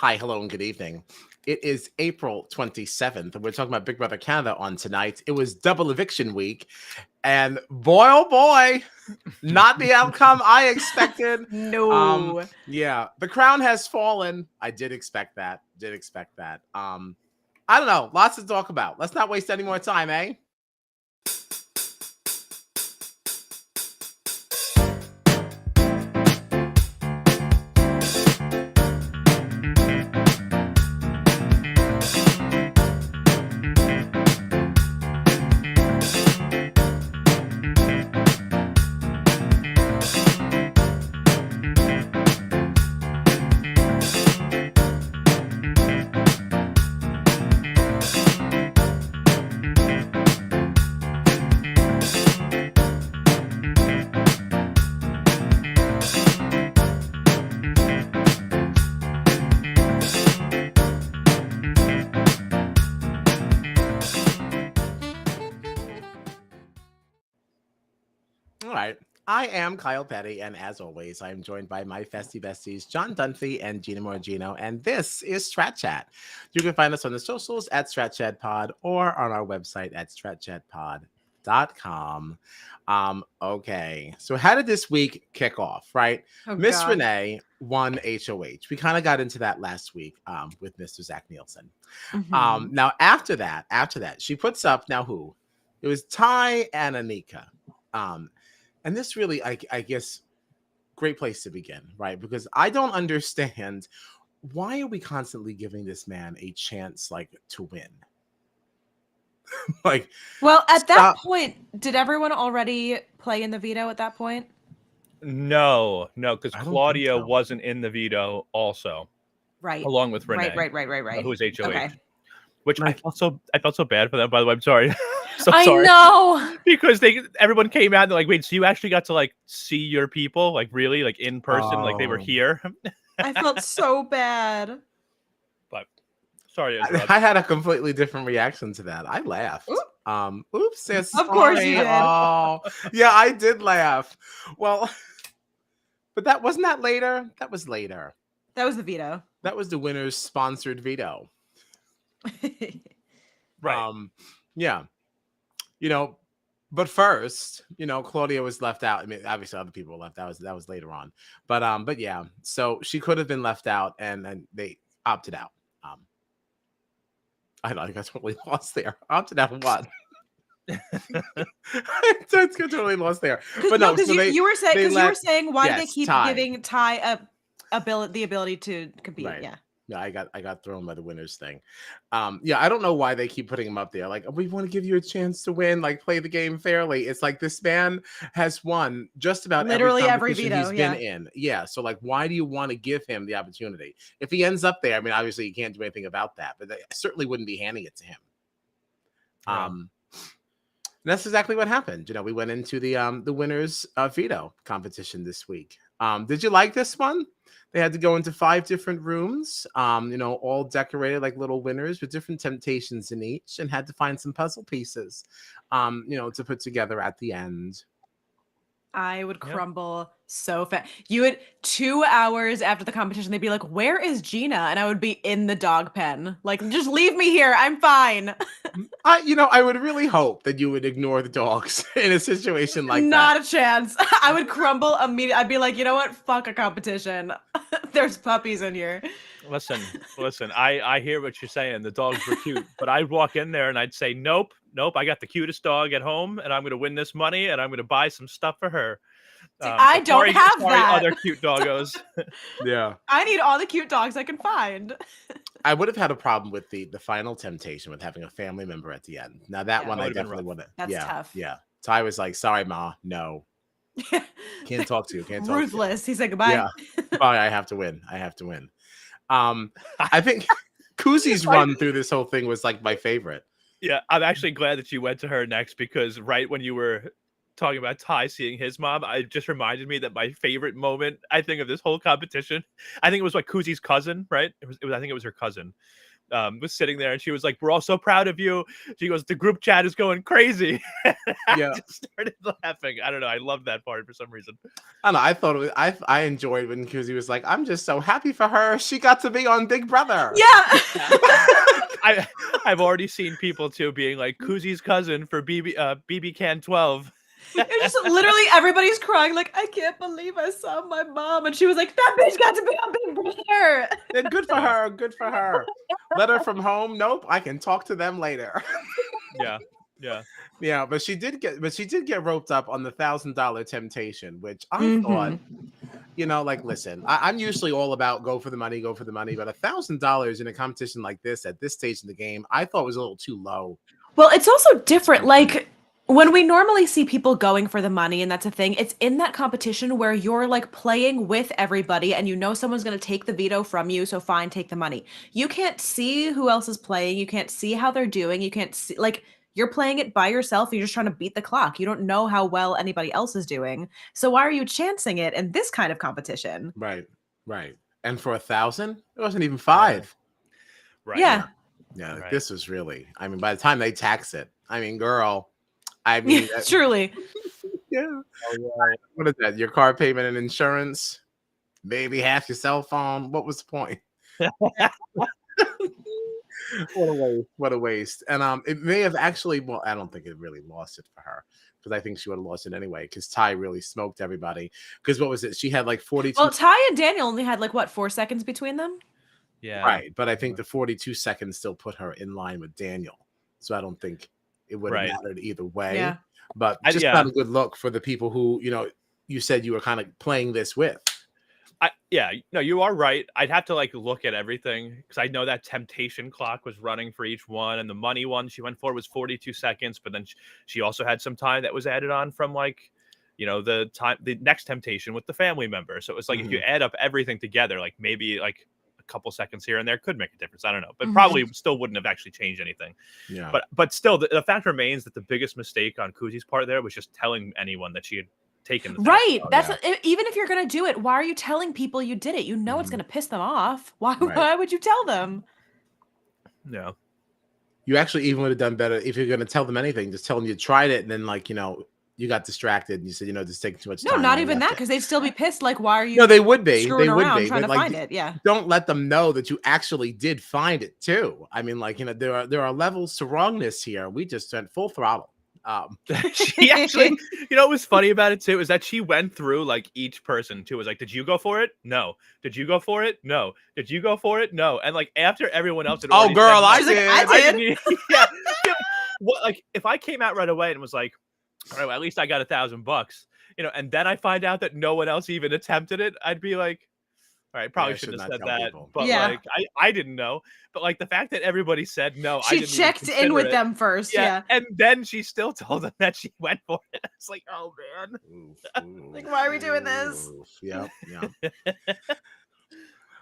Hi, hello, and good evening. It is April 27th, and we're talking about Big Brother Canada on tonight. It was double eviction week, and boy, oh boy, not the outcome I expected. No. Yeah, the crown has fallen. I did expect that. I don't know. Lots to talk about. Let's not waste any more time, eh? All right. I am Kyle Petty, and as always, I am joined by my festy besties, John Dunphy and Gina Morgino, and this is Strat Chat. You can find us on the socials at StratChatPod or on our website at StratChatPod.com. Okay, so how did this week kick off, right? Miss God. Renee won HOH. We kind of got into that last week with Mr. Zach Nielsen. Now, after that, she puts up, now who? It was Ty and Anika. And this really, I guess, great place to begin, right? Because I don't understand, why are we constantly giving this man a chance, like, to win? Like, well, at that point, did everyone already play in the veto at that point? No, because Claudia wasn't in the veto also. Right. Along with Renee. Right. Who was HOH. Okay. Which Right. I felt so bad for them, by the way. I'm sorry. I know. Because everyone came out and they're like, wait, so you actually got to like see your people, like really, like in person, like they were here. I felt so bad. But sorry. I had a completely different reaction to that. I laughed. Oops, sis. Of course you did. Oh, yeah, I did laugh. Well, but that wasn't that later. That was later. That was the veto. That was the winner's sponsored veto. Right. Yeah. But first, Claudia was left out. I mean, obviously other people were left out. That was later on. But yeah, so she could have been left out and they opted out. I don't know, I got totally lost there. Opted out what? I totally lost there. But no, because so you were saying why yes, do they keep Ty. giving Ty the ability to compete? Right. Yeah. Yeah, I got thrown by the winners thing. Yeah, I don't know why they keep putting him up there. Like, we want to give you a chance to win, like play the game fairly. It's like this man has won just about literally every competition veto he's been in. Yeah, so like, why do you want to give him the opportunity? If he ends up there, I mean, obviously you can't do anything about that, but they certainly wouldn't be handing it to him. Yeah. And that's exactly what happened. We went into the winners veto competition this week. Did you like this one? They had to go into 5 different rooms, all decorated like little winners with different temptations in each, and had to find some puzzle pieces, to put together at the end. I would crumble so fast. You would 2 hours after the competition, they'd be like, "Where is Gina?" And I would be in the dog pen. Like, just leave me here. I'm fine. I would really hope that you would ignore the dogs in a situation like that. Not a chance. I would crumble immediately. I'd be like, you know what? Fuck a competition. There's puppies in here. Listen. I hear what you're saying. The dogs were cute, but I'd walk in there and I'd say, nope. I got the cutest dog at home, and I'm going to win this money, and I'm going to buy some stuff for her. I don't have that. Other cute doggos. Yeah. I need all the cute dogs I can find. I would have had a problem with the final temptation with having a family member at the end. Now that one I definitely would have. That's tough. Yeah. Ty was like, "Sorry, Ma, no. Can't talk to you. Can't talk to you." Ruthless. He said goodbye. Yeah. Bye, I have to win. I think Kuzie's run through this whole thing was like my favorite. Yeah, I'm actually glad that you went to her next, because right when you were talking about Ty seeing his mom, it just reminded me that my favorite moment, I think, of this whole competition, I think it was like Kuzie's cousin, right? I think it was her cousin, was sitting there, and she was like, "We're all so proud of you." She goes, "The group chat is going crazy." I just started laughing. I don't know. I love that part for some reason. I don't know. I thought it was, I enjoyed when Kuzie was like, "I'm just so happy for her. She got to be on Big Brother." Yeah. I've already seen people too being like Kuzie's cousin for BB Can 12. It's just literally everybody's crying like, I can't believe I saw my mom, and she was like, that bitch got to be on Big Brother. Yeah, good for her. Good for her. Letter from home. Nope. I can talk to them later. Yeah. But she did get roped up on the $1,000 temptation, which I thought, like, listen, I'm usually all about go for the money, but $1,000 in a competition like this at this stage in the game, I thought was a little too low. Well, it's also different. Like, when we normally see people going for the money, and that's a thing, it's in that competition where you're like playing with everybody and someone's going to take the veto from you. So fine, take the money. You can't see who else is playing. You can't see how they're doing. You can't see, like, you're playing it by yourself. You're just trying to beat the clock. You don't know how well anybody else is doing. So why are you chancing it in this kind of competition? Right. And for $1,000, it wasn't even $5. Right. Yeah. Right. This was really, I mean, by the time they tax it, I mean, girl, I mean, truly. Yeah. What is that? Your car payment and insurance? Maybe half your cell phone. What was the point? What a waste. And it may have actually, well, I don't think it really lost it for her, because I think she would have lost it anyway, because Ty really smoked everybody. Because what was it? She had like 42. Well, Ty and Daniel only had like, what, 4 seconds between them? Yeah. Right. But I think the 42 seconds still put her in line with Daniel. So I don't think it would have mattered either way. Yeah. But just not a good look for the people who, you said you were kind of playing this with. No, you are right. I'd have to like look at everything, because I know that temptation clock was running for each one, and the money one she went for was 42 seconds. But then she also had some time that was added on from like, the next temptation with the family member. So it was like, if you add up everything together, like maybe like a couple seconds here and there could make a difference. I don't know, but probably still wouldn't have actually changed anything. Yeah. But still, the fact remains that the biggest mistake on Kuzie's part there was just telling anyone that she had taken the right. That's even if you're gonna do it, why are you telling people you did it? It's gonna piss them off. Why would you tell them? Yeah. You actually even would have done better if you're gonna tell them anything. Just tell them you tried it, and then like you got distracted and you said this is taking too much time. No, not even that, because they'd still be pissed. Like, why are you? No, they would be. Screwing they would around be trying to like, find it. Yeah. Don't let them know that you actually did find it too. I mean, like there are levels to wrongness here. We just went full throttle. She actually, what was funny about it too is that she went through like each person too. It was like, did you go for it? No. Did you go for it? No. Did you go for it? No. And like after everyone else had girl, said, I did. I did. Yeah. What, like if I came out right away and was like, all right, well, at least I got $1,000, and then I find out that no one else even attempted it, I'd be like, all right, probably shouldn't have said that. People. But like, I didn't know. But like the fact that everybody said no, she checked in with them first. Yeah. And then she still told them that she went for it. It's like, oh man. Like, why are we doing this? Yeah.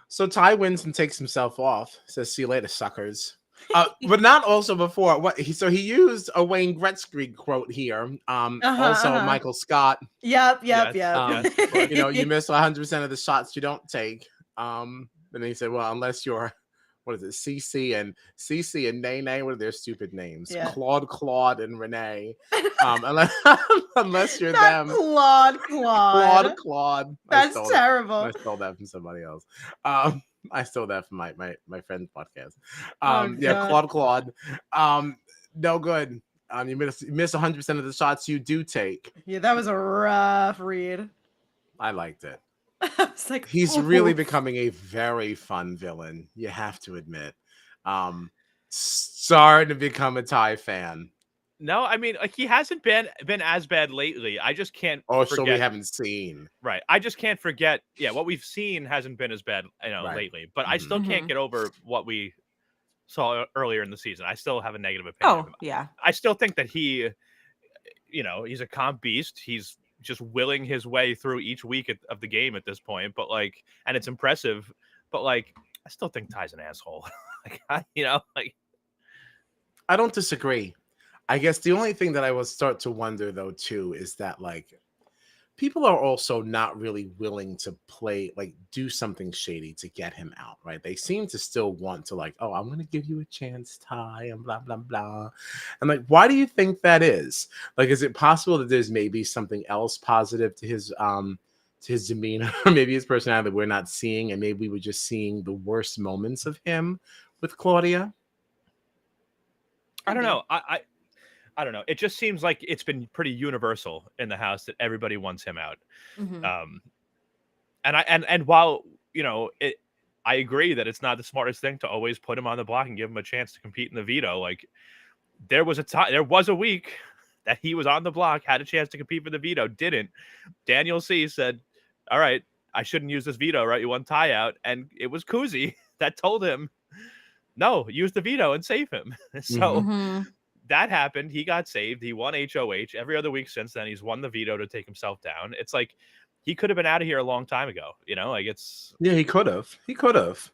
So Ty wins and takes himself off. Says, see you later, suckers. But not also before what he used a Wayne Gretzky quote here. Michael Scott. Yep. You miss 100% of the shots you don't take. And he said, well, unless you're what is it, CC and Nene, what are their stupid names? Yeah. Claude and Renee. Unless you're that them. Claude. That's terrible. I stole that from somebody else. I stole that from my friend's podcast. Claude. No good. You miss 100% of the shots you do take. Yeah, that was a rough read. I liked it. I was like, he's really becoming a very fun villain. You have to admit. Starting to become a Ty fan. No, I mean, like he hasn't been as bad lately. I just can't. So we haven't seen. Right. I just can't forget. Yeah, what we've seen hasn't been as bad, lately. But I still can't get over what we saw earlier in the season. I still have a negative opinion. Oh, yeah. I still think that he, he's a comp beast. He's just willing his way through each week of the game at this point. But like, and it's impressive. But like, I still think Ty's an asshole. I don't disagree. I guess the only thing that I will start to wonder though too is that like people are also not really willing to do something shady to get him out, right? They seem to still want to oh, I'm going to give you a chance, Ty, and blah, blah, blah. And why do you think that is? Is it possible that there's maybe something else positive to his demeanor, or maybe his personality that we're not seeing, and maybe we were just seeing the worst moments of him with Claudia? I don't know. I don't know. It just seems like it's been pretty universal in the house that everybody wants him out. And while I agree that it's not the smartest thing to always put him on the block and give him a chance to compete in the veto. There was a week that he was on the block, had a chance to compete for the veto, didn't. Daniel C said, "All right, I shouldn't use this veto, right? You want Ty out," and it was Kuzie that told him, "No, use the veto and save him." So. That happened. He got saved. He won HOH. Every other week since then, he's won the veto to take himself down. It's he could have been out of here a long time ago. It's... Yeah, he could have.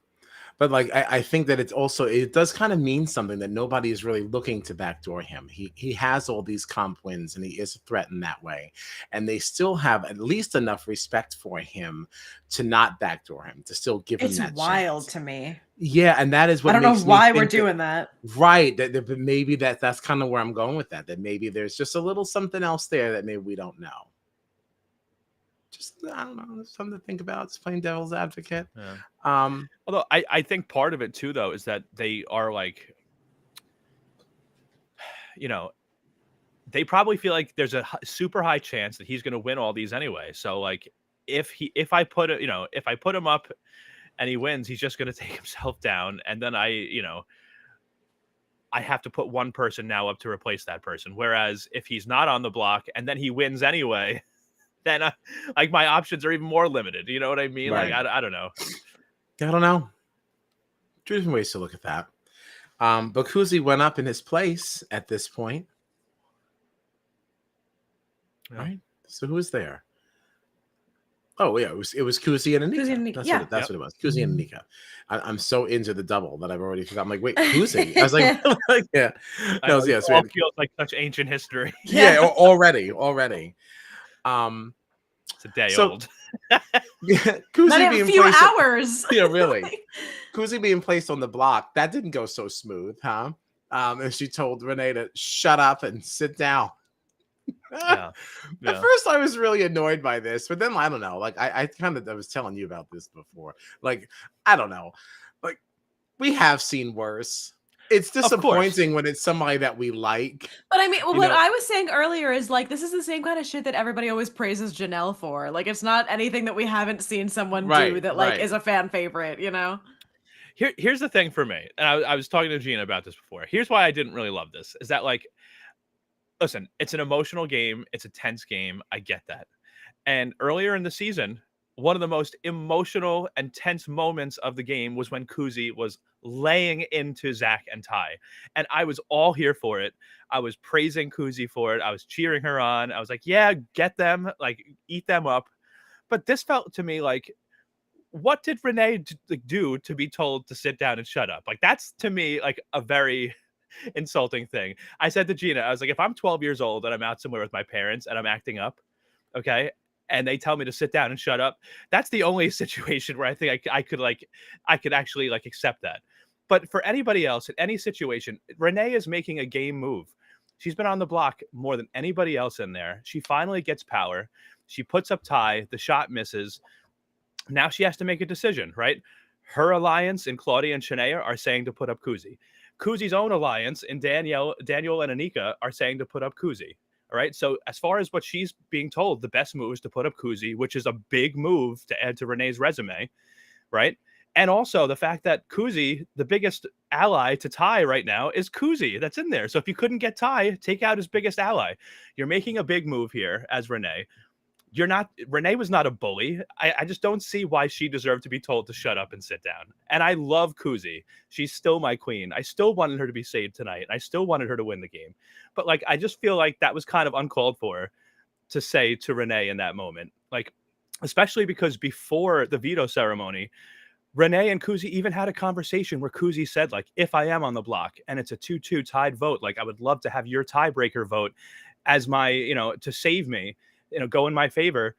But I think that it does kind of mean something that nobody is really looking to backdoor him. He has all these comp wins, and he is a threat in that way. And they still have at least enough respect for him to not backdoor him, to still give him that chance. It's wild to me. Yeah, and that is what I don't know why we're doing that. Right. That maybe that's kind of where I'm going with that. That maybe there's just a little something else there that maybe we don't know. Just, I don't know, something to think about. Just playing devil's advocate. Yeah. Although I think part of it too, though, is that they are they probably feel like there's a super high chance that he's going to win all these anyway. So if I put him up and he wins, he's just going to take himself down, and then I have to put one person now up to replace that person. Whereas if he's not on the block and then he wins anyway, then my options are even more limited. You know what I mean? Right. I don't know. I don't know. Two different ways to look at that. But Kuzie went up in his place at this point. Yeah. Right. So who was there? Oh yeah, it was Kuzie and Anika. That's what it was. Kuzie and Anika. I'm so into the double that I've already forgot. I'm like, wait, Kuzie. I was like, yeah. No, yeah. So it feels like such ancient history. Yeah, already. It's a day old. Yeah, Kuzie being a few placed hours. Yeah, really. Kuzie being placed on the block, that didn't go so smooth, huh? And she told Renee to shut up and sit down. Yeah. At first I was really annoyed by this, but then I don't know. I was telling you about this before. I don't know. We have seen worse. It's disappointing when it's somebody that we like. But I mean, what I was saying earlier is this is the same kind of shit that everybody always praises Janelle for. It's not anything that we haven't seen someone do that is a fan favorite, Here's the thing for me, and I was talking to Gina about this before. Here's why I didn't really love this, is that listen, it's an emotional game. It's a tense game. I get that. And earlier in the season, one of the most emotional and tense moments of the game was when Kuzie was laying into Zach and Ty. And I was all here for it. I was praising Kuzie for it. I was cheering her on. I was like, yeah, get them, eat them up. But this felt to me what did Renee do to be told to sit down and shut up? That's to me a very insulting thing. I said to Gina, I was like, if I'm 12 years old and I'm out somewhere with my parents and I'm acting up, okay, and they tell me to sit down and shut up, that's the only situation where I think I could actually accept that. But for anybody else in any situation, Renee is making a game move. She's been on the block more than anybody else in there. She finally gets power. She puts up Ty. The shot misses. Now she has to make a decision, right? Her alliance in Claudia and Shanaya are saying to put up Kuzie. Kuzie's own alliance in Daniel and Anika are saying to put up Kuzie. All right. So as far as what she's being told, the best move is to put up Kuzie, which is a big move to add to Renee's resume. Right. And also the fact that Kuzie, the biggest ally to Ty right now, is Kuzie. That's in there. So if you couldn't get Ty, take out his biggest ally. You're making a big move here as Renee. Renee was not a bully. I just don't see why she deserved to be told to shut up and sit down. And I love Kuzie. She's still my queen. I still wanted her to be saved tonight. I still wanted her to win the game. But I just feel like that was kind of uncalled for to say to Renee in that moment. Especially because before the veto ceremony, Renee and Kuzie even had a conversation where Kuzie said, if I am on the block and it's a 2-2 tied vote, I would love to have your tiebreaker vote as my, to save me. go in my favor.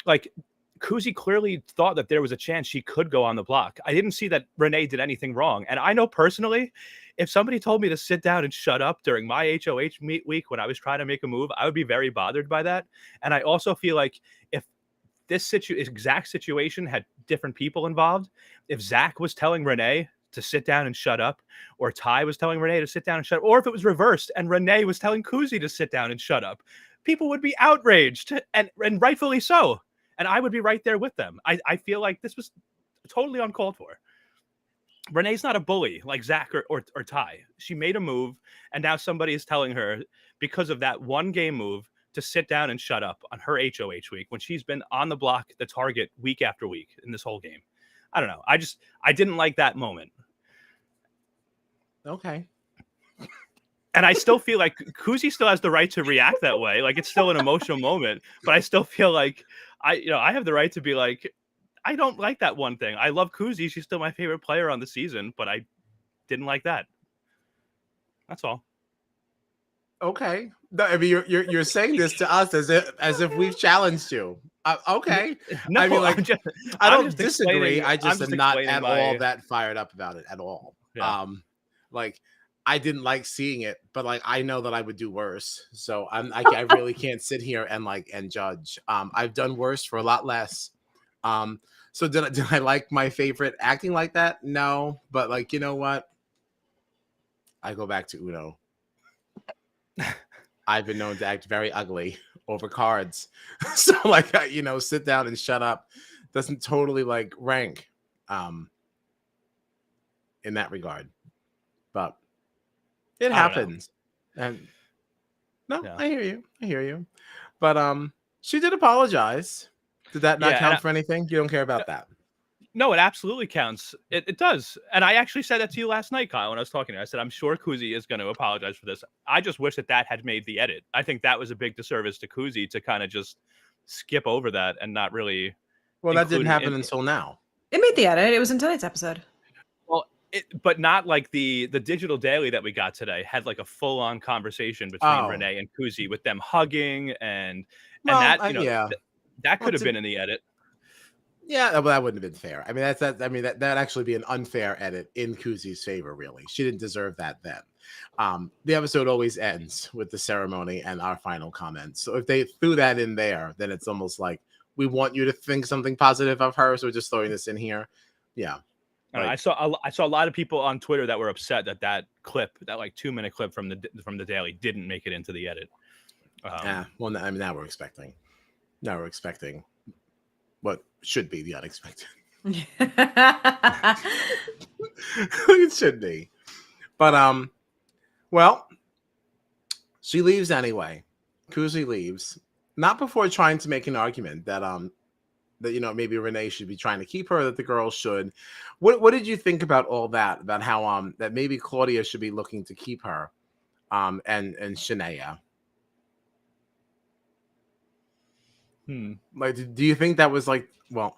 Like, Kuzie clearly thought that there was a chance she could go on the block. I didn't see that Renee did anything wrong. And I know personally, if somebody told me to sit down and shut up during my HOH week when I was trying to make a move, I would be very bothered by that. And I also feel like if this exact situation had different people involved, if Zach was telling Renee to sit down and shut up, or Ty was telling Renee to sit down and shut up, or if it was reversed and Renee was telling Kuzie to sit down and shut up, people would be outraged, and rightfully so. And I would be right there with them. I feel like this was totally uncalled for. Renee's not a bully like Zach or Ty. She made a move, and now somebody is telling her, because of that one game move, to sit down and shut up on her HOH week when she's been on the block, the target, week after week in this whole game. I don't know. I didn't like that moment. Okay. And I still feel like Kuzie still has the right to react that way. Like, it's still an emotional moment, but I still feel like I have the right to be like, I don't like that one thing. I love Kuzie. She's still my favorite player on the season, but I didn't like that. That's all. Okay. I mean, you're saying this to us as if we've challenged you. Okay. No, I mean, like, I don't disagree. I just am not at all that fired up about it at all. Yeah. Like, I didn't like seeing it, but like, I know that I would do worse. So I really can't sit here and judge. I've done worse for a lot less. So did I like my favorite acting like that? No, but like, you know what? I go back to Uno. I've been known to act very ugly over cards. So like, sit down and shut up doesn't totally like rank in that regard. But it happens. And no, yeah. I hear you. But she did apologize. Did that not count for anything? You don't care about that? No, it absolutely counts. It does. And I actually said that to you last night, Kyle, when I was talking to you. I said, I'm sure Kuzie is going to apologize for this. I just wish that had made the edit. I think that was a big disservice to Kuzie to kind of just skip over that and not really. Well, that didn't happen until now. It made the edit. It was in tonight's episode. Well, but not like the digital daily that we got today had like a full on conversation between Renee and Kuzie with them hugging and that that could have been in the edit. Yeah, well, that wouldn't have been fair. I mean, that'd actually be an unfair edit in Kuzie's favor. Really, she didn't deserve that. Then, the episode always ends with the ceremony and our final comments. So if they threw that in there, then it's almost like we want you to think something positive of her. So we're just throwing this in here. Yeah. Like, I saw a lot of people on Twitter that were upset that clip, that like 2-minute clip from the daily, didn't make it into the edit. Well, I mean, now we're expecting what should be the unexpected. It should be. But well, she leaves anyway. Kuzie leaves, not before trying to make an argument that maybe Renee should be trying to keep her, that the girls should. What did you think about all that? About how that maybe Claudia should be looking to keep her, and Shanaya. Like, do you think that was like, well,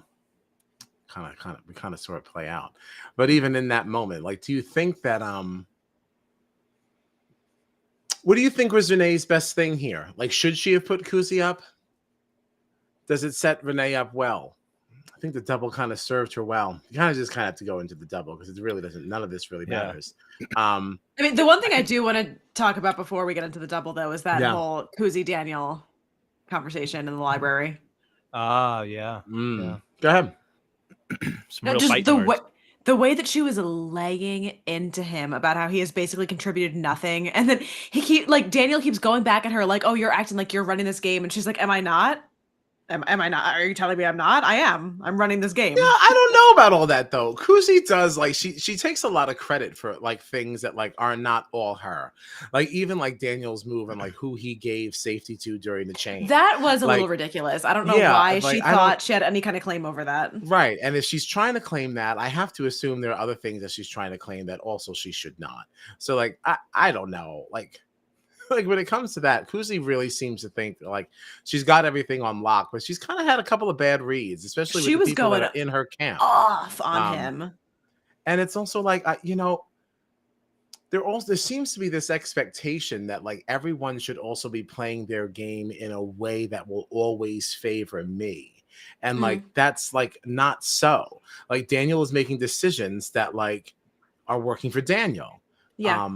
we kind of saw it play out, but even in that moment, like, do you think that what do you think was Renee's best thing here? Like, should she have put Kuzie up? Does it set Renee up well? I think the double kind of served her well. You kind of have to go into the double because it really doesn't. None of this really matters. I mean, the one thing I do want to talk about before we get into the double, though, is that whole Kuzie Daniel conversation in the library. Yeah. Go ahead. Just the way that she was laying into him about how he has basically contributed nothing, and then Daniel keeps going back at her like, "Oh, you're acting like you're running this game," and she's like, "Am I not? Am I not? Are you telling me I'm not? I am. I'm running this game." Yeah, I don't know about all that though. Kuzie does she takes a lot of credit for like things that like are not all her. Like even like Daniel's move and like who he gave safety to during the chain. That was a little ridiculous. I don't know why she thought she had any kind of claim over that. Right. And if she's trying to claim that, I have to assume there are other things that she's trying to claim that also she should not. So like I don't know. Like when it comes to that, Kuzie really seems to think like she's got everything on lock, but she's kind of had a couple of bad reads, especially with the people that are in her camp off on him. And it's also like, there seems to be this expectation that like everyone should also be playing their game in a way that will always favor me. And like that's like not so. Like Daniel is making decisions that like are working for Daniel. Yeah.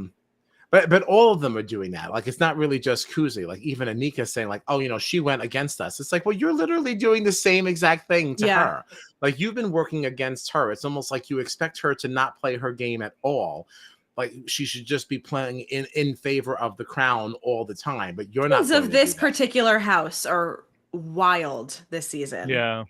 But all of them are doing that. Like it's not really just Kuzie. Like even Anika saying like, oh, you know, she went against us. It's like, well, you're literally doing the same exact thing to her. Like you've been working against her. It's almost like you expect her to not play her game at all. Like she should just be playing in favor of the crown all the time. But you're not. Of this particular house are wild this season. Yeah.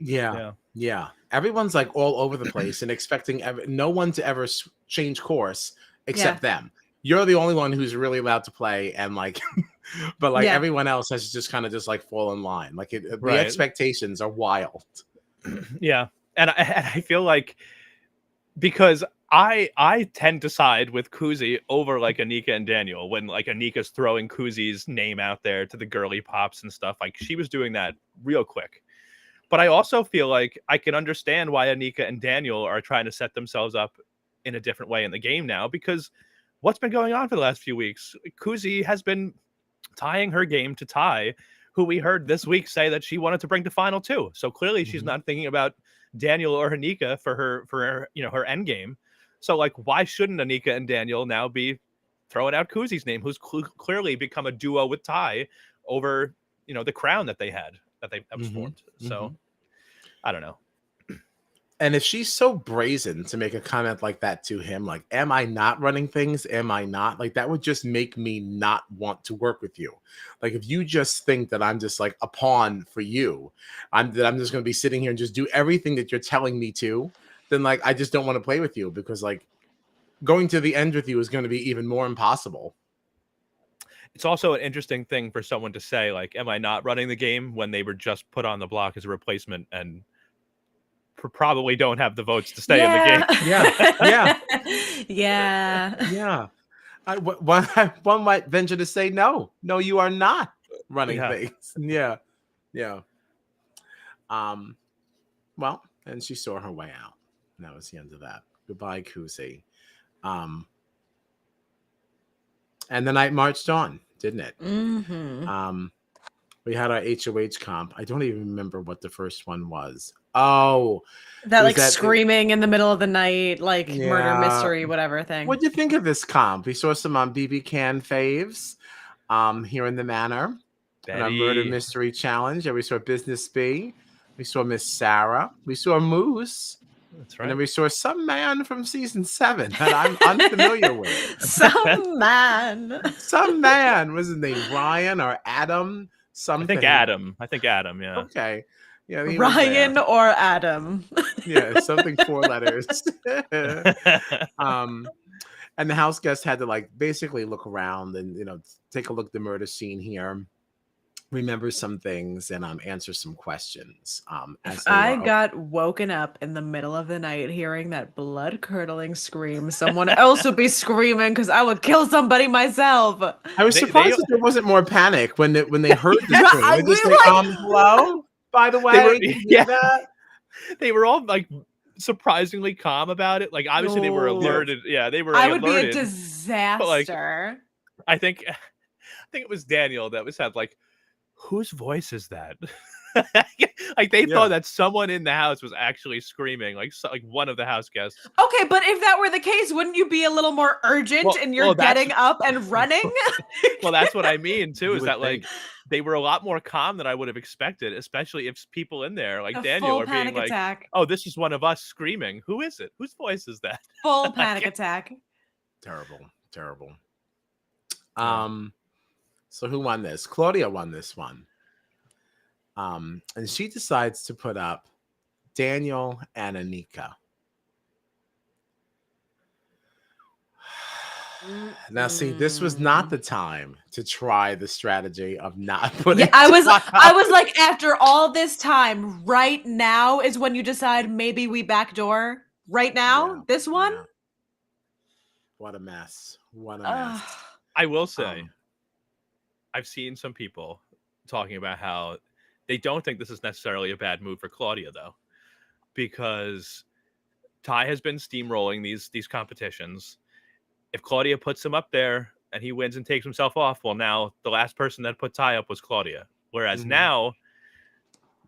Everyone's like all over the place and expecting no one to ever change course except them. You're the only one who's really allowed to play, and like, but like everyone else has just kind of just like fall in line. Like the expectations are wild. Yeah, and I feel like because I tend to side with Kuzie over like Anika and Daniel when like Anika's throwing Kuzie's name out there to the girly pops and stuff. Like she was doing that real quick. But I also feel like I can understand why Anika and Daniel are trying to set themselves up in a different way in the game now, because what's been going on for the last few weeks? Kuzie has been tying her game to Ty, who we heard this week say that she wanted to bring to final 2. So clearly she's not thinking about Daniel or Anika for her, you know, her end game. So like, why shouldn't Anika and Daniel now be throwing out Kuzie's name, who's clearly become a duo with Ty over, you know, the crown that they had that was formed. So I don't know. And if she's so brazen to make a comment like that to him, like, am I not running things? Am I not? Like, that would just make me not want to work with you. Like, if you just think that I'm just like a pawn for you, I'm just going to be sitting here and just do everything that you're telling me to, then like, I just don't want to play with you, because like going to the end with you is going to be even more impossible. It's also an interesting thing for someone to say, like, am I not running the game, when they were just put on the block as a replacement and probably don't have the votes to stay in the game. Yeah. One might venture to say no, you are not running things. Yeah. Well, and she saw her way out. And that was the end of that. Goodbye, Kuzie. And the night marched on, didn't it? We had our HOH comp. I don't even remember what the first one was. Oh, that like screaming in the middle of the night, like murder mystery, whatever thing. What'd you think of this comp? We saw some BB Can faves here in the Manor. And our murder mystery challenge. And we saw Business B. We saw Miss Sarah. We saw Moose. That's right. And then we saw some man from season 7 that I'm unfamiliar with. Some man. Some man. Was his name Ryan or Adam? Something. I think Adam. Yeah. Okay. Yeah. Ryan or Adam. Yeah. Something 4 letters. And the house guest had to like basically look around and, you know, take a look at the murder scene here, remember some things, and answer some questions. I got woken up in the middle of the night hearing that blood-curdling scream, someone else would be screaming because I would kill somebody myself. I was surprised that there wasn't more panic when they heard the scream. They just like, hello? By the way, they were all like surprisingly calm about it. Like obviously they were alerted. Yeah, they were. I would alerted, be a disaster. But, like, I think it was Daniel that had like, whose voice is that? Like they thought that someone in the house was actually screaming, like one of the house guests. Okay, but if that were the case, wouldn't you be a little more urgent in your getting up and running? Well, that's what I mean too. Is that like they were a lot more calm than I would have expected, especially if people in there like Daniel are being like, "Oh, this is one of us screaming. Who is it? Whose voice is that?" Full panic attack. Terrible. So who won this? Claudia won this one. And she decides to put up Daniel and Anika. Now, see, this was not the time to try the strategy of not putting. Yeah, I was like, after all this time, right now is when you decide maybe we backdoor. Right now, this one. Yeah. What a mess! What a mess! I will say, I've seen some people talking about how they don't think this is necessarily a bad move for Claudia, though, because Ty has been steamrolling these competitions. if Claudia puts him up there and he wins and takes himself off, well, now the last person that put Ty up was Claudia. Whereas now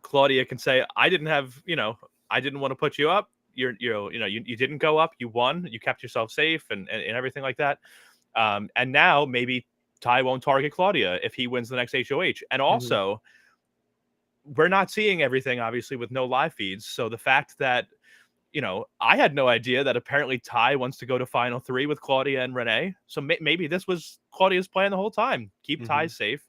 Claudia can say, I didn't want to put you up. You didn't go up. You won. You kept yourself safe and everything like that. And now maybe Ty won't target Claudia if he wins the next HOH. And also, we're not seeing everything, obviously, with no live feeds. So the fact that, I had no idea that apparently Ty wants to go to Final 3 with Claudia and Renee. So maybe this was Claudia's plan the whole time. Keep Ty safe.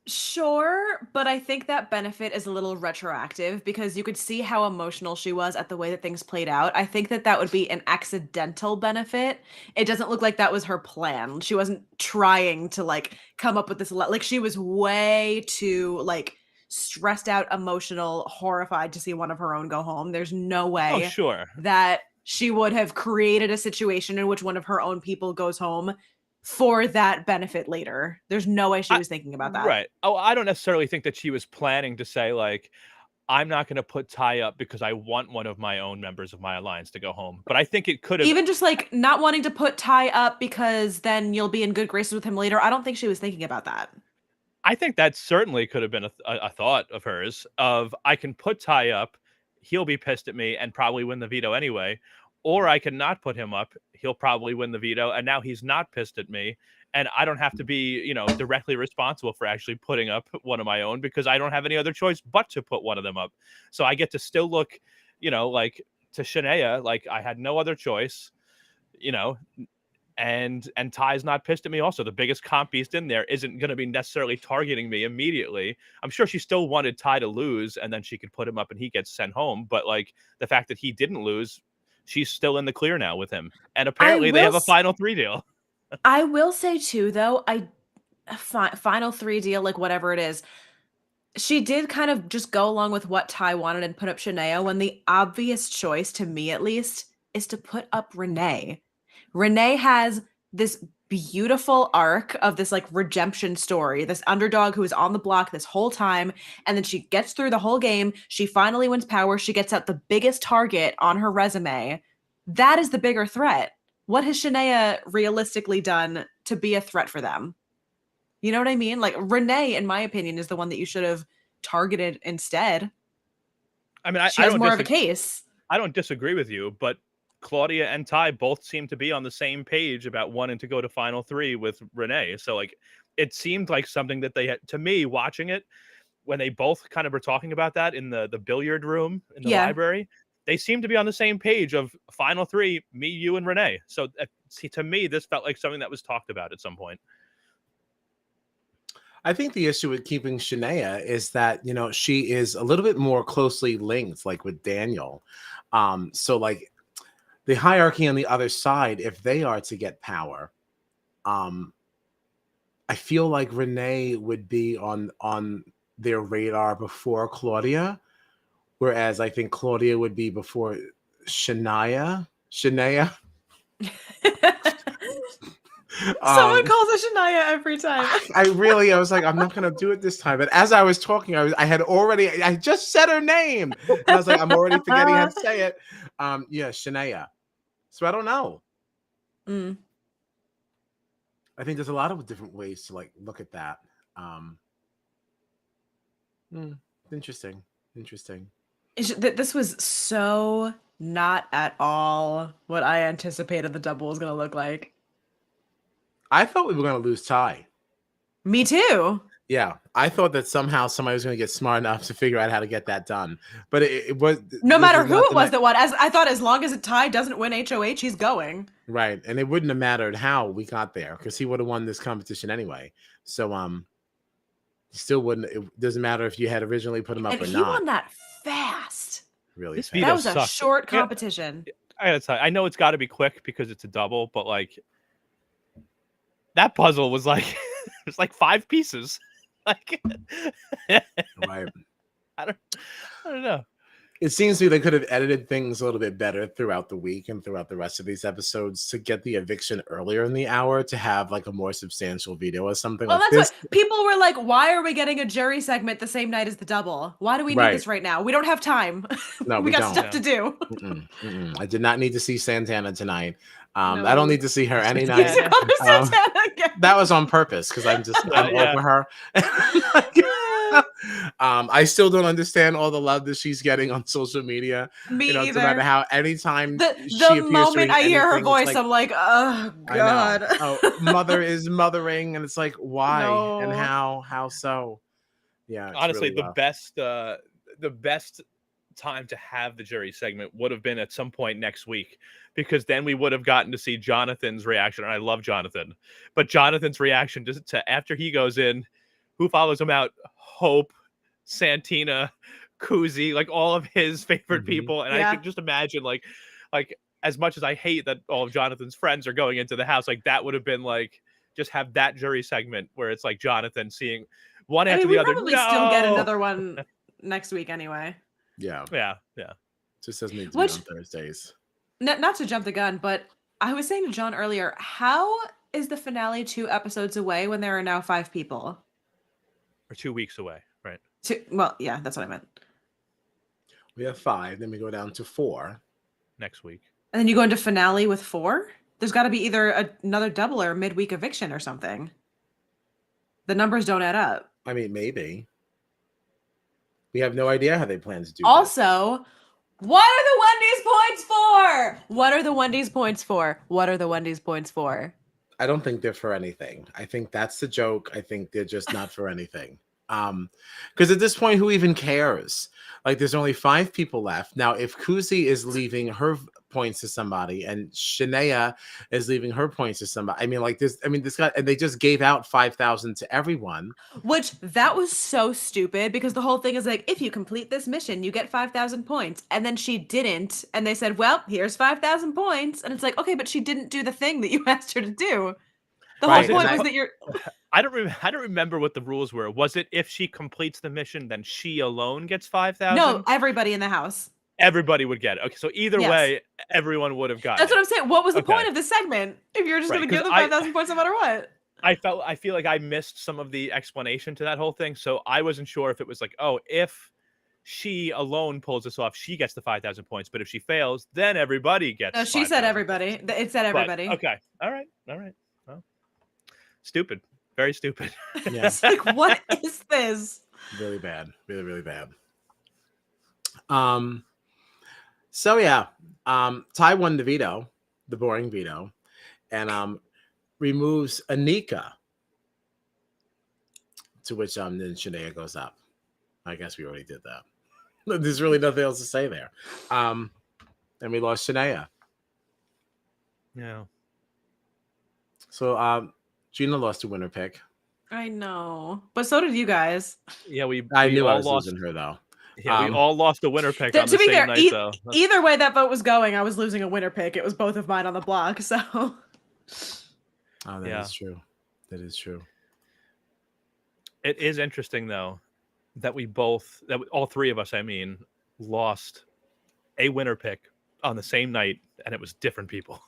Sure, but I think that benefit is a little retroactive because you could see how emotional she was at the way that things played out. I think that would be an accidental benefit. It doesn't look like that was her plan. She wasn't trying to come up with this. She was way too stressed out, emotional, horrified to see one of her own go home. There's no way that she would have created a situation in which one of her own people goes home for that benefit later. There's no way she was thinking about that. Right. Oh, I don't necessarily think that she was planning to say I'm not going to put Ty up because I want one of my own members of my alliance to go home. But I think it could have even just not wanting to put Ty up because then you'll be in good graces with him later. I don't think she was thinking about that. I think that certainly could have been a thought of hers of I can put Ty up, he'll be pissed at me and probably win the veto anyway. Or I can not put him up. He'll probably win the veto. And now he's not pissed at me. And I don't have to be, directly responsible for actually putting up one of my own because I don't have any other choice but to put one of them up. So I get to still look, to Shanaya, I had no other choice, and Ty's not pissed at me also. The biggest comp beast in there isn't going to be necessarily targeting me immediately. I'm sure she still wanted Ty to lose and then she could put him up and he gets sent home. But the fact that he didn't lose, she's still in the clear now with him. And apparently they have a Final 3 deal. I will say too, though, Final 3 deal, whatever it is, she did kind of just go along with what Ty wanted and put up Shanaya when the obvious choice, to me at least, is to put up Renee. Renee has this beautiful arc of this redemption story, this underdog who is on the block this whole time, and then she gets through the whole game, she finally wins power, she gets out the biggest target on her resume. That is the bigger threat. What has Shanaya realistically done to be a threat for them? You know what I mean? Renee, in my opinion, is the one that you should have targeted instead. I mean, she has more of a case. I don't disagree with you, but Claudia and Ty both seem to be on the same page about wanting to go to Final 3 with Renee. So it seemed like something that they had, to me, watching it, when they both kind of were talking about that in the billiard room in the library, they seem to be on the same page of Final 3, me, you, and Renee. So to me, this felt like something that was talked about at some point. I think the issue with keeping Shanaya is that, she is a little bit more closely linked, with Daniel. So the hierarchy on the other side, if they are to get power, I feel like Renee would be on their radar before Claudia, whereas I think Claudia would be before Shanaya. Someone calls her Shanaya every time. I was like, I'm not going to do it this time. But as I was talking, I just said her name. And I was like, I'm already forgetting how to say it. Shanaya. So I don't know. I think there's a lot of different ways to look at that. Interesting. This was so not at all what I anticipated the double was going to look like. I thought we were going to lose Ty. Me too. Yeah, I thought that somehow somebody was going to get smart enough to figure out how to get that done. But it was no matter who it was that won. As I thought, as long as Ty doesn't win HOH, he's going. Right, and it wouldn't have mattered how we got there because he would have won this competition anyway. So still wouldn't. It doesn't matter if you had originally put him up or not. And he won that fast. Really fast. That was a short competition. I gotta tell you, I know it's got to be quick because it's a double, but that puzzle was it was 5 pieces. Right. I don't know. It seems to me they could have edited things a little bit better throughout the week and throughout the rest of these episodes to get the eviction earlier in the hour to have like a more substantial veto or something Well, like that's this. what people were like, why are we getting a jury segment the same night as the double? Why do we need Right. this right now? We don't have time. No, we got don't. stuff to do. I did not need to see Santana tonight. No. I don't need to see her any night. Santana. Santana again. That was on purpose because I'm over her. I still don't understand all the love that she's getting on social media. Me No either. matter how anytime The she appears moment doing I hear her anything, voice, it's like, I'm like, oh I god. know. Oh, mother is mothering, and it's like, why and No. how so? Yeah, it's Honestly, really rough. the best time to have the jury segment would have been at some point next week, because then we would have gotten to see Jonathan's reaction. And I love Jonathan, but Jonathan's reaction to after he goes in, who follows him out? Hope, Santina, Kuzie, like all of his favorite people. And I could just imagine like as much as I hate that all of Jonathan's friends are going into the house, like that would have been like, just have that jury segment where it's like Jonathan seeing one after the other. Probably still get another one next week anyway. Yeah. Just doesn't need to be on Thursdays. Not to jump the gun, but I was saying to John earlier, how is the finale 2 episodes away when there are now 5 people? Or 2 weeks away, right? Well, yeah, that's what I meant. We have 5, then we go down to 4 next week, and then you go into finale with 4. There's got to be either another double or a midweek eviction or something. The numbers don't add up. I mean, maybe. We have no idea how they plan to do also, what are the Wendy's points for? What are the Wendy's points for? What are the Wendy's points for? I don't think they're for anything. I think that's the joke. I think they're just not for anything. Because at this point, who even cares? Like, there's only 5 people left. Now, if Kuzie is leaving her points to somebody and Shanaya is leaving her points to somebody, this guy, and they just gave out 5,000 to everyone. Which, that was so stupid, because the whole thing is like, if you complete this mission, you get 5,000 points. And then she didn't. And they said, well, here's 5,000 points. And it's like, okay, but she didn't do the thing that you asked her to do. The whole point was that you're... I don't remember what the rules were. Was it if she completes the mission, then she alone gets 5,000? No, everybody in the house. Everybody would get it. Okay, so either way, everyone would have gotten That's what I'm saying. What was the point of this segment if you're just going to give them 5,000 points no matter what? I feel like I missed some of the explanation to that whole thing, so I wasn't sure if it was like, oh, if she alone pulls this off, she gets the 5,000 points, but if she fails, then everybody gets. No, she said everybody. It said everybody. But, okay, all right. Well, stupid. Very stupid. Yeah. It's like, what is this? Really bad. Really, really bad. So yeah, Ty won the veto, the boring veto, and removes Anika. To which then Shanaya goes up. I guess we already did that. There's really nothing else to say there. And we lost Shanaya. Yeah. So Gina lost a winner pick. I know, but so did you guys. Yeah, I knew all I was lost losing her though. Yeah, we all lost a winner pick on the to be same fair, night, though. Either way that vote was going, I was losing a winner pick. It was both of mine on the block, so. Oh, that is true. That is true. It is interesting though that all 3 of us, lost a winner pick on the same night, and it was different people.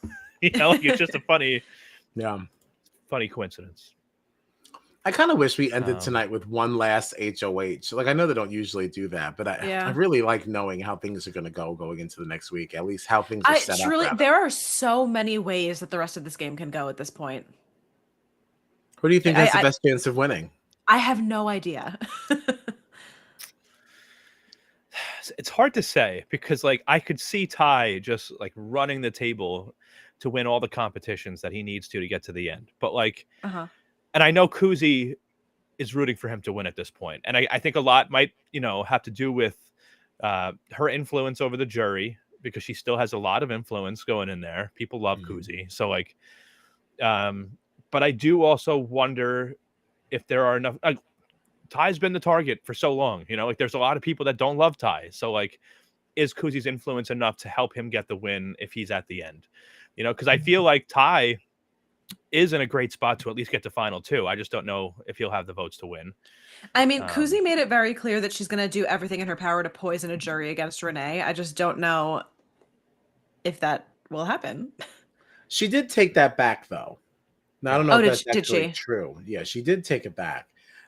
Like, it's just a funny coincidence. I kind of wish we ended tonight with one last HOH. Like, I know they don't usually do that, but I really like knowing how things are going to go going into the next week. At least how things are set up. There are so many ways that the rest of this game can go at this point. Who do you think has the best chance of winning? I have no idea. It's hard to say because, like, I could see Ty just like running the table to win all the competitions that he needs to get to the end. But like, and I know Kuzie is rooting for him to win at this point. And I think a lot might, have to do with her influence over the jury, because she still has a lot of influence going in there. People love Kuzie. So like, but I do also wonder if there are enough. Ty's been the target for so long, like there's a lot of people that don't love Ty. So like, is Kuzie's influence enough to help him get the win if he's at the end? Because I feel like Ty is in a great spot to at least get to final 2. I just don't know if he'll have the votes to win. I mean, Kuzie made it very clear that she's going to do everything in her power to poison a jury against Renee. I just don't know if that will happen. She did take that back, though. Now, I don't know if that's did actually she? true. Yeah, she did take it back.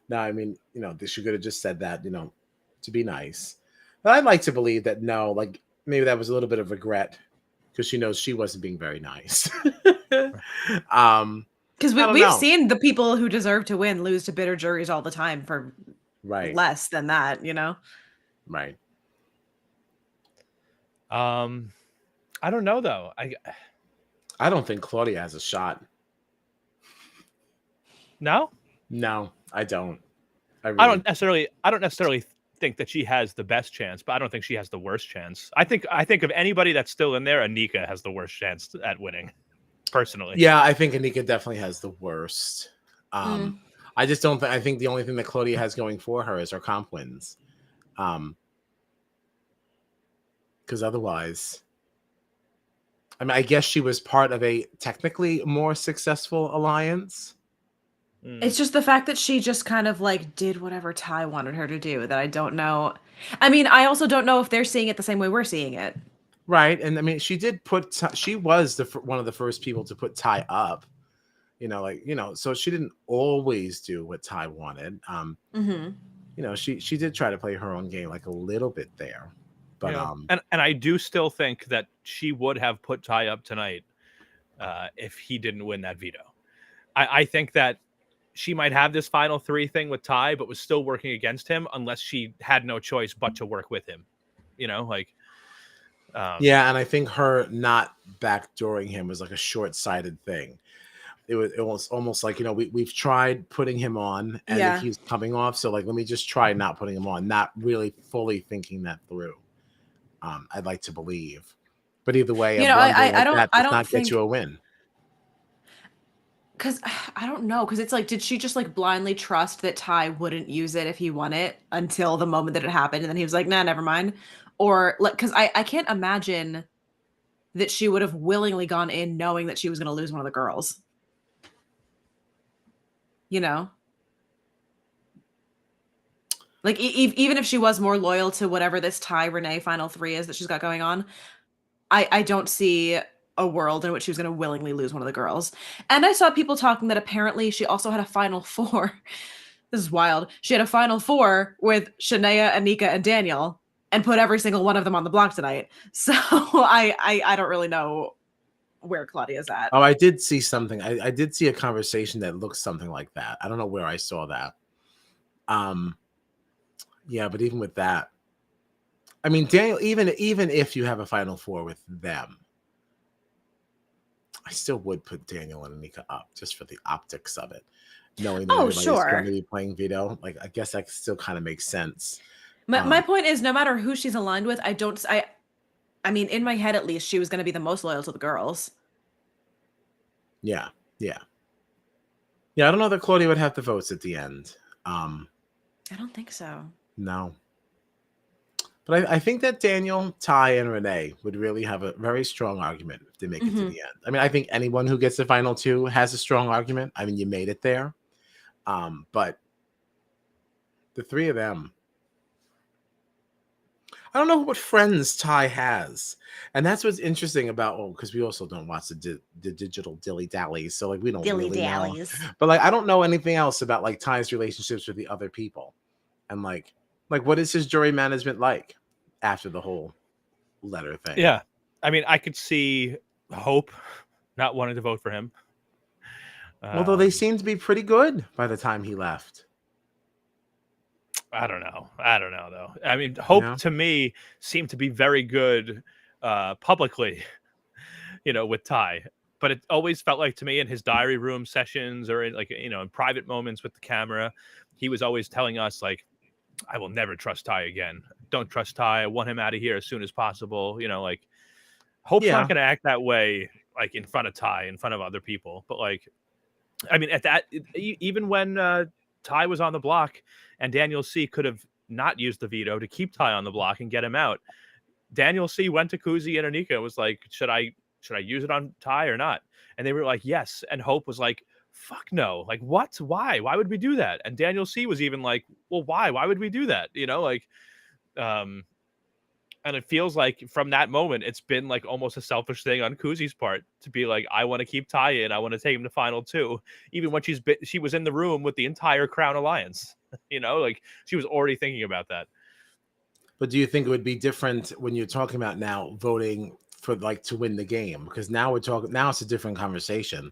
Now, I mean, she could have just said that, to be nice. But I'd like to believe that, no, like, maybe that was a little bit of regret because she knows she wasn't being very nice. Because we've seen the people who deserve to win lose to bitter juries all the time for less than that, Right. I don't know, though. I don't think Claudia has a shot. No, I don't. I don't necessarily think that she has the best chance, but I don't think she has the worst chance. I think of anybody that's still in there, Anika has the worst chance at winning. Personally, yeah, I think Anika definitely has the worst. I just don't think. I think the only thing that Claudia has going for her is her comp wins. Because otherwise, I mean, I guess she was part of a technically more successful alliance. It's just the fact that she just kind of like did whatever Ty wanted her to do that I don't know. I mean, I also don't know if they're seeing it the same way we're seeing it. Right. And I mean, she did she was one of the first people to put Ty up, so she didn't always do what Ty wanted. She did try to play her own game like a little bit there. But and I do still think that she would have put Ty up tonight if he didn't win that veto. I think that she might have this final 3 thing with Ty, but was still working against him unless she had no choice but to work with him. Yeah, and I think her not backdooring him was like a short-sighted thing. It was almost like, we've tried putting him on and if he's coming off, so like let me just try not putting him on, not really fully thinking that through. I'd like to believe. But either way, I don't not get you a win. Because I don't know, because it's like, did she just like blindly trust that Ty wouldn't use it if he won it until the moment that it happened, and then he was like, nah, never mind? Or like, because I can't imagine that she would have willingly gone in knowing that she was going to lose one of the girls. Like even if she was more loyal to whatever this Ty Renee final 3 is that she's got going on, I don't see a world in which she was going to willingly lose one of the girls. And I saw people talking that apparently she also had a final 4. This is wild. She had a final 4 with Shanaya, Anika, and Daniel, and put every single one of them on the block tonight. So I don't really know where Claudia's at. Oh, I did see something. I did see a conversation that looks something like that. I don't know where I saw that. Yeah, but even with that, I mean, Daniel, even if you have a final 4 with them, I still would put Daniel and Anika up just for the optics of it. Knowing that everybody's going to be playing veto, like I guess that still kind of makes sense. My point is, no matter who she's aligned with, I mean, in my head at least, she was going to be the most loyal to the girls. Yeah. I don't know that Claudia would have the votes at the end. I don't think so. No. But I think that Daniel, Ty, and Renee would really have a very strong argument if they make it to the end. I mean, I think anyone who gets the final 2 has a strong argument. I mean, you made it there. But the 3 of them, I don't know what friends Ty has. And that's what's interesting about, because we also don't watch the digital dilly-dallies. So, like, we don't really know. But, like, I don't know anything else about, like, Ty's relationships with the other people. And, like, what is his jury management like after the whole letter thing? Yeah. I mean, I could see Hope not wanting to vote for him. Although they seemed to be pretty good by the time he left. I don't know, though. I mean, Hope to me seemed to be very good publicly, with Ty. But it always felt like to me in his diary room sessions or in, like, in private moments with the camera, he was always telling us, like, I will never trust Ty again. Don't trust Ty. I want him out of here as soon as possible. Like, Hope's not going to act that way, like, in front of Ty, in front of other people. But, like, I mean, even when Ty was on the block and Daniel C could have not used the veto to keep Ty on the block and get him out, Daniel C went to Kuzie and Anika and was like, should I should I use it on Ty or not? And they were like, yes. And Hope was like, fuck no. Like, what? Why? Why would we do that? And Daniel C was even like, well, why? Why would we do that? You know, like, and it feels like from that moment, it's been like almost a selfish thing on Kuzie's part to be like, I want to keep Ty in. I want to take him to final 2, even when she was in the room with the entire Crown Alliance. You know, like she was already thinking about that. But do you think it would be different when you're talking about now voting for like to win the game? Because now it's a different conversation.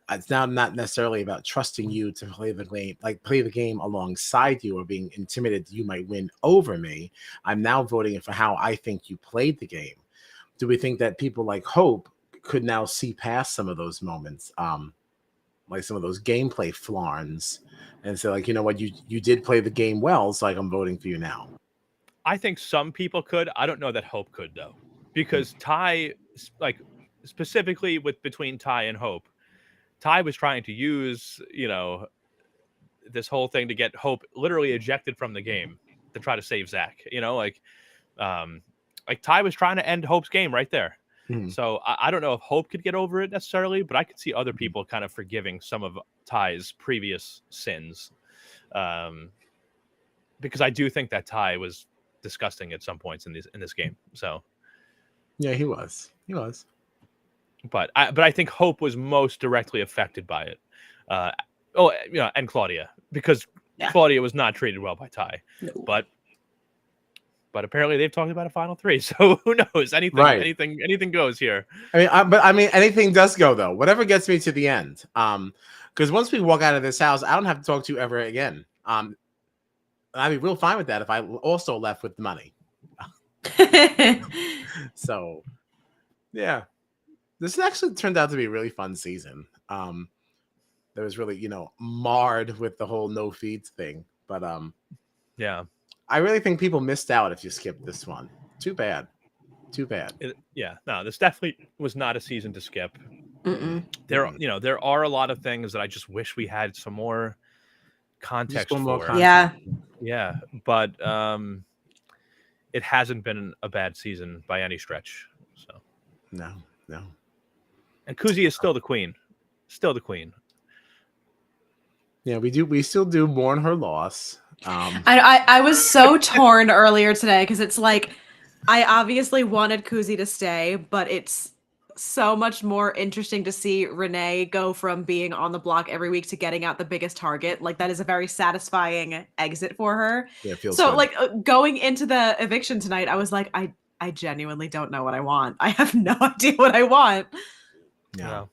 It's now not necessarily about trusting you to play the game alongside you or being intimidated you might win over me. I'm now voting for how I think you played the game. Do we think that people like Hope could now see past some of those moments, like some of those gameplay flaws, and say, like, you know what, you did play the game well, so like I'm voting for you now? I think some people could. I don't know that Hope could, though, because Ty, like specifically between Ty and Hope, Ty was trying to use, you know, this whole thing to get Hope literally ejected from the game to try to save Zach. You know, like Ty was trying to end Hope's game right there. So I don't know if Hope could get over it necessarily, but I could see other people kind of forgiving some of Ty's previous sins, because I do think that Ty was disgusting at some points in this game. So yeah, he was. But I think Hope was most directly affected by it. And Claudia, because Claudia was not treated well by Ty. No. But apparently they've talked about a final 3, so who knows? Anything goes here. I mean, anything does go though. Whatever gets me to the end. Because once we walk out of this house, I don't have to talk to you ever again. I'd be real fine with that if I also left with the money. So, yeah, this actually turned out to be a really fun season. That was really, you know, marred with the whole no feeds thing, but yeah, I really think people missed out if you skipped this one. Too bad. No, this definitely was not a season to skip. There are a lot of things that I just wish we had some more context for. Yeah, but it hasn't been a bad season by any stretch. So no. And Kuzie is still the queen. Yeah, we still do mourn her loss. I was so torn earlier today because it's like I obviously wanted Kuzie to stay, but it's so much more interesting to see Renee go from being on the block every week to getting out the biggest target. Like that is a very satisfying exit for her. Yeah, it feels so good. Like going into the eviction tonight, I was like, I genuinely don't know what I want. I have no idea what I want. Yeah.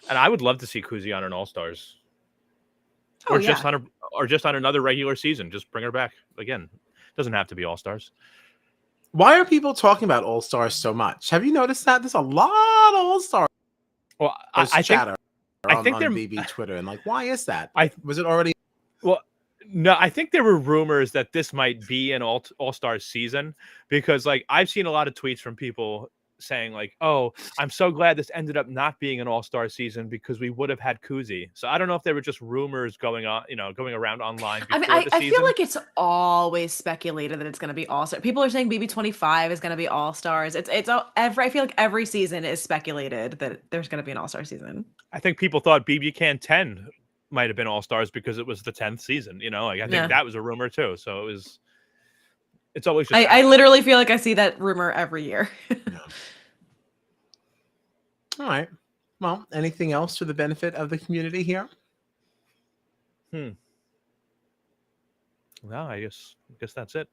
And I would love to see Kuzie on an All-Stars. Just on another regular season. Just bring her back again. Doesn't have to be All-Stars. Why are people talking about All-Stars so much? Have you noticed that? There's a lot of All-Stars. Well, I think they're BB Twitter, and like, why is that? Was it already? Well, no, I think there were rumors that this might be an All-Stars season, because like I've seen a lot of tweets from people saying like, "Oh, I'm so glad this ended up not being an All-Star season because we would have had Kuzie." So I don't know if they were just rumors going around online. I feel like it's always speculated that it's going to be All-Star. People are saying BB25 is going to be All-Stars. I feel like every season is speculated that there's going to be an All-Star season. I think people thought BB Can 10 might have been All-Stars because it was the 10th season. You know, like I think that was a rumor too. So it's always just I literally feel like I see that rumor every year. All right. Well, anything else for the benefit of the community here? No, I guess that's it.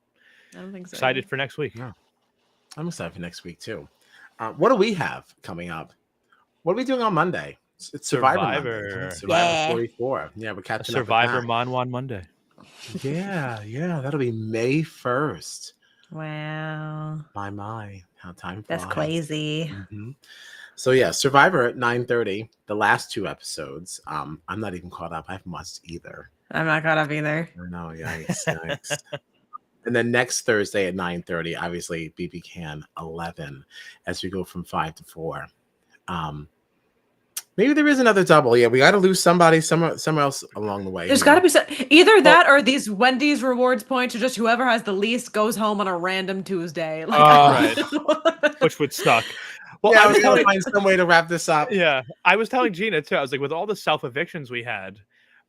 I don't think so. Excited for next week. Yeah. I'm excited for next week too. What do we have coming up? What are we doing on Monday? It's Survivor 44. Yeah, we're catching Survivor Monwan Monday. Yeah, that'll be May 1st. Wow. My, how time flies. That's crazy. So yeah, Survivor at 9:30. The last 2 episodes. I'm not even caught up. I haven't watched either. I'm not caught up either. No, yikes. And then next Thursday at 9:30, obviously BB Can 11, as we go from 5 to 4. Maybe there is another double. Yeah, we got to lose somebody somewhere else along the way. There's got to be either that or these Wendy's rewards points, or just whoever has the least goes home on a random Tuesday. Right. Which would suck. Well, yeah, I I was was gonna telling, find some way to wrap this up. yeah, I was telling Gina too. I was like, with all the self evictions we had,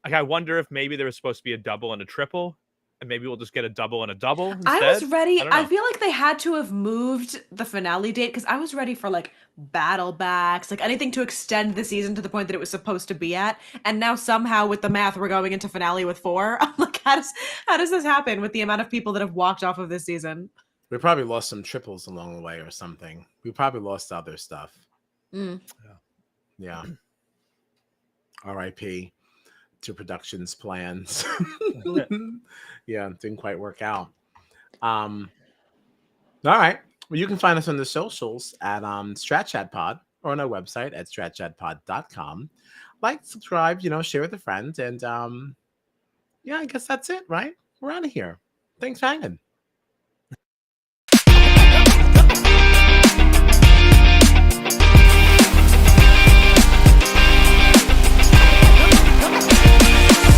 like, I wonder if maybe there was supposed to be a double and a triple, and maybe we'll just get a double and a double I instead. was ready. I don't I know. feel like they had to have moved the finale date because I was ready for like battle backs, like anything to extend the season to the point that it was supposed to be at. And now somehow with the math, we're going into finale with 4. I'm like, how does this happen with the amount of people that have walked off of this season? We probably lost some triples along the way or something. We probably lost other stuff. Yeah. R.I.P. to production's plans. Yeah, didn't quite work out. All right. Well, you can find us on the socials at StratChatPod or on our website at stratchatpod.com. Like, subscribe, share with a friend. And yeah, I guess that's it, right? We're out of here. Thanks for hanging.